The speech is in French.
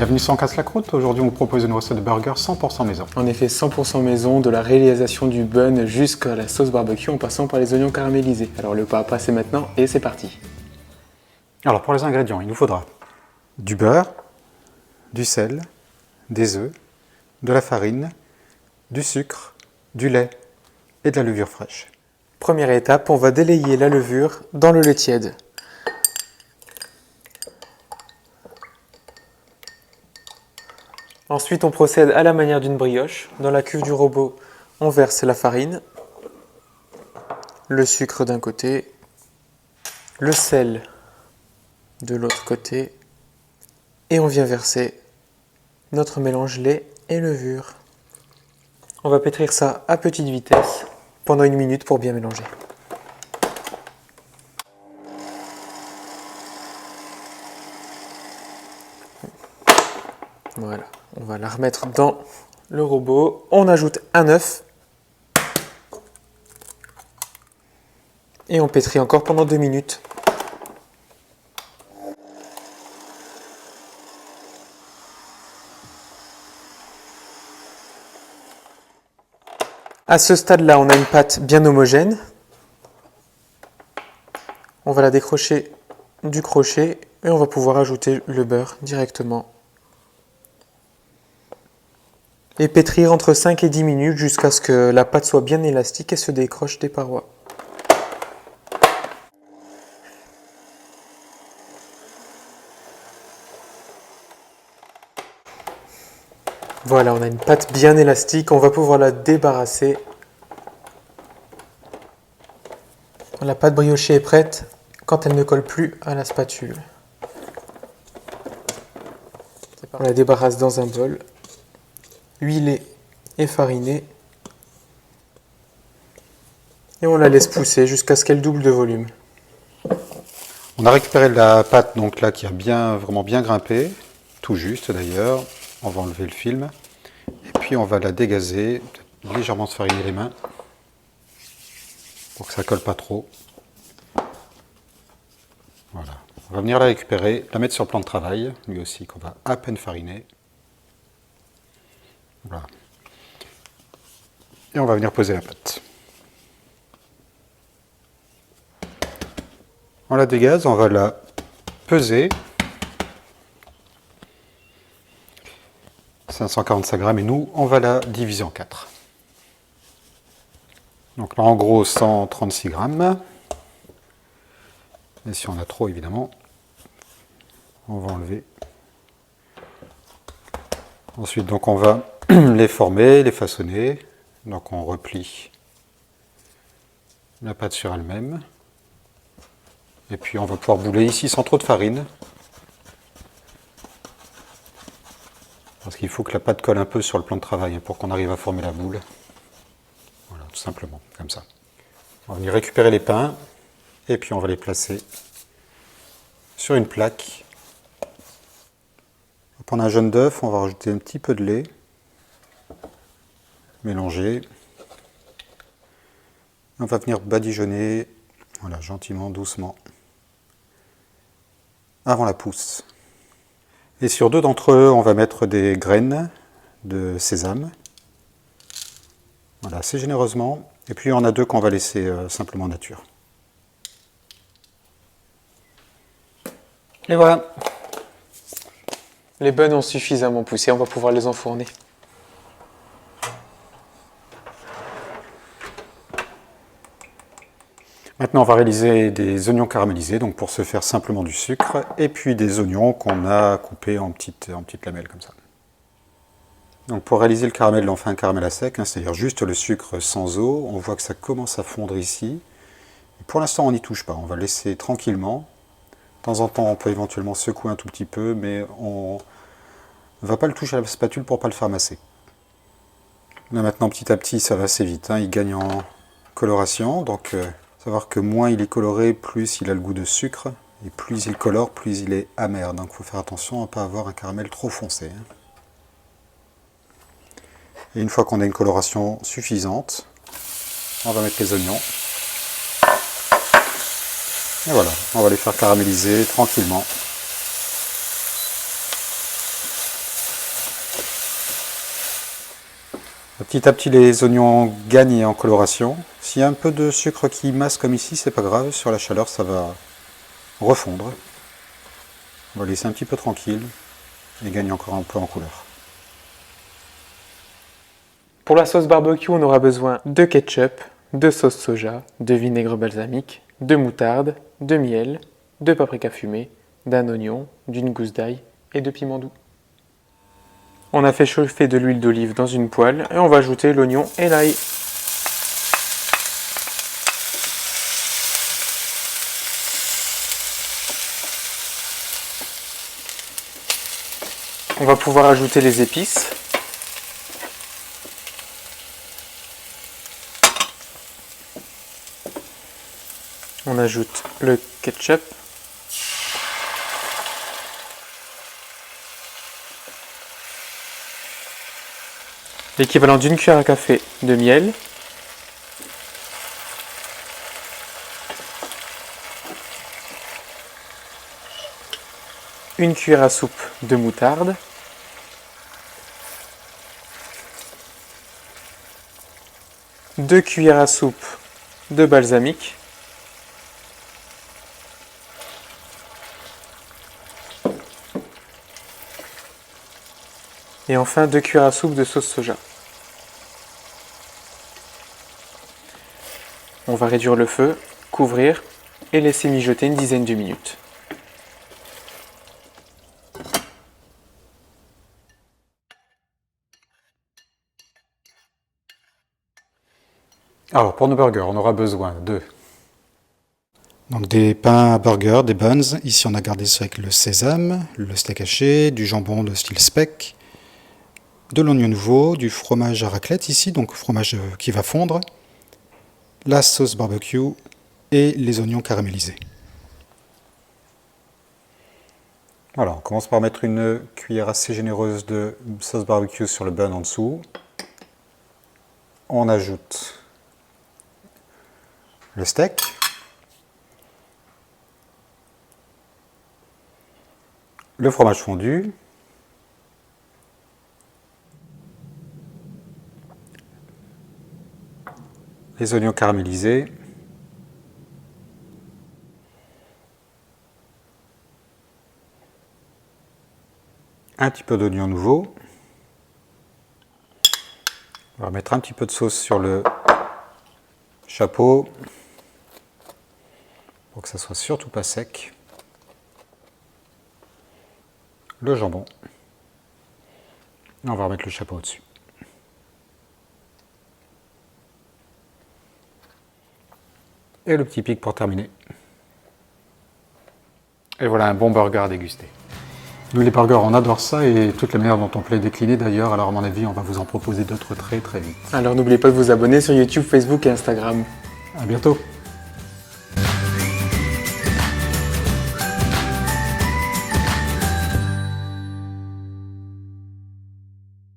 Bienvenue sur On casse la croûte. Aujourd'hui, on vous propose une recette de burger 100% maison. En effet, 100% maison, de la réalisation du bun jusqu'à la sauce barbecue en passant par les oignons caramélisés. Alors le pas à pas, c'est maintenant et c'est parti. Alors pour les ingrédients, il nous faudra du beurre, du sel, des œufs, de la farine, du sucre, du lait et de la levure fraîche. Première étape, on va délayer la levure dans le lait tiède. Ensuite, on procède à la manière d'une brioche. Dans la cuve du robot, on verse la farine, le sucre d'un côté, le sel de l'autre côté, et on vient verser notre mélange lait et levure. On va pétrir ça à petite vitesse pendant 1 minute pour bien mélanger. Voilà, on va la remettre dans le robot. On ajoute un œuf et on pétrit encore pendant 2 minutes. À ce stade-là, on a une pâte bien homogène. On va la décrocher du crochet et on va pouvoir ajouter le beurre directement. Et pétrir entre 5 et 10 minutes jusqu'à ce que la pâte soit bien élastique et se décroche des parois. Voilà, on a une pâte bien élastique, on va pouvoir la débarrasser. La pâte briochée est prête quand elle ne colle plus à la spatule. On la débarrasse dans un bol, huilé et fariné. Et on la laisse pousser jusqu'à ce qu'elle double de volume. On a récupéré la pâte donc là qui a vraiment bien grimpé, tout juste d'ailleurs. On va enlever le film et puis on va la dégazer, légèrement se fariner les mains pour que ça colle pas trop. Voilà. On va venir la récupérer, la mettre sur le plan de travail, lui aussi qu'on va à peine fariner. Voilà. Et on va venir poser la pâte. On la dégaze, on va la peser. 545 grammes et nous, on va la diviser en 4. Donc là, en gros, 136 grammes. Et si on a trop, évidemment, on va enlever. Ensuite, donc, on va les former, les façonner. Donc, on replie la pâte sur elle-même. Et puis, on va pouvoir bouler ici sans trop de farine. Parce qu'il faut que la pâte colle un peu sur le plan de travail pour qu'on arrive à former la boule. Voilà, tout simplement, comme ça. On va venir récupérer les pains et puis on va les placer sur une plaque. On va prendre un jaune d'œuf, on va rajouter un petit peu de lait, mélanger. On va venir badigeonner, voilà, gentiment, doucement, avant la pousse. Et sur 2 d'entre eux, on va mettre des graines de sésame. Voilà, assez généreusement. Et puis il y en a 2 qu'on va laisser simplement nature. Et voilà. Les buns ont suffisamment poussé, on va pouvoir les enfourner. Maintenant, on va réaliser des oignons caramélisés, donc pour se faire simplement du sucre, et puis des oignons qu'on a coupés en petites lamelles comme ça. Donc pour réaliser le caramel, on fait un caramel à sec, c'est-à-dire juste le sucre sans eau. On voit que ça commence à fondre ici. Et pour l'instant, on n'y touche pas, on va laisser tranquillement. De temps en temps, on peut éventuellement secouer un tout petit peu, mais on ne va pas le toucher à la spatule pour ne pas le faire masser. Là maintenant, petit à petit, ça va assez vite, il gagne en coloration, donc savoir que moins il est coloré, plus il a le goût de sucre, et plus il colore, plus il est amer. Donc il faut faire attention à ne pas avoir un caramel trop foncé. Et une fois qu'on a une coloration suffisante, on va mettre les oignons. Et voilà, on va les faire caraméliser tranquillement. Petit à petit, les oignons gagnent en coloration. S'il y a un peu de sucre qui masse comme ici, c'est pas grave. Sur la chaleur, ça va refondre. On va laisser un petit peu tranquille et gagner encore un peu en couleur. Pour la sauce barbecue, on aura besoin de ketchup, de sauce soja, de vinaigre balsamique, de moutarde, de miel, de paprika fumé, d'un oignon, d'une gousse d'ail et de piment doux. On a fait chauffer de l'huile d'olive dans une poêle et on va ajouter l'oignon et l'ail. On va pouvoir ajouter les épices. On ajoute le ketchup. L'équivalent d'une cuillère à café de miel. Une cuillère à soupe de moutarde. Deux cuillères à soupe de balsamique. Et enfin 2 cuillères à soupe de sauce soja. On va réduire le feu, couvrir et laisser mijoter une dizaine de minutes. Alors pour nos burgers, on aura besoin de des pains à burger, des buns. Ici on a gardé ça avec le sésame, le steak haché, du jambon de style speck, de l'oignon nouveau, du fromage à raclette ici, donc fromage qui va fondre, la sauce barbecue et les oignons caramélisés. Voilà, on commence par mettre une cuillère assez généreuse de sauce barbecue sur le bun en dessous. On ajoute le steak. Le fromage fondu. Les oignons caramélisés. Un petit peu d'oignon nouveau. On va mettre un petit peu de sauce sur le chapeau pour que ça soit surtout pas sec. Le jambon. Et on va remettre le chapeau au-dessus. Et le petit pic pour terminer. Et voilà un bon burger à déguster. Nous les burgers, on adore ça et toute la manière dont on peut les décliner d'ailleurs. Alors à mon avis, on va vous en proposer d'autres très vite. Alors n'oubliez pas de vous abonner sur YouTube, Facebook et Instagram. À bientôt.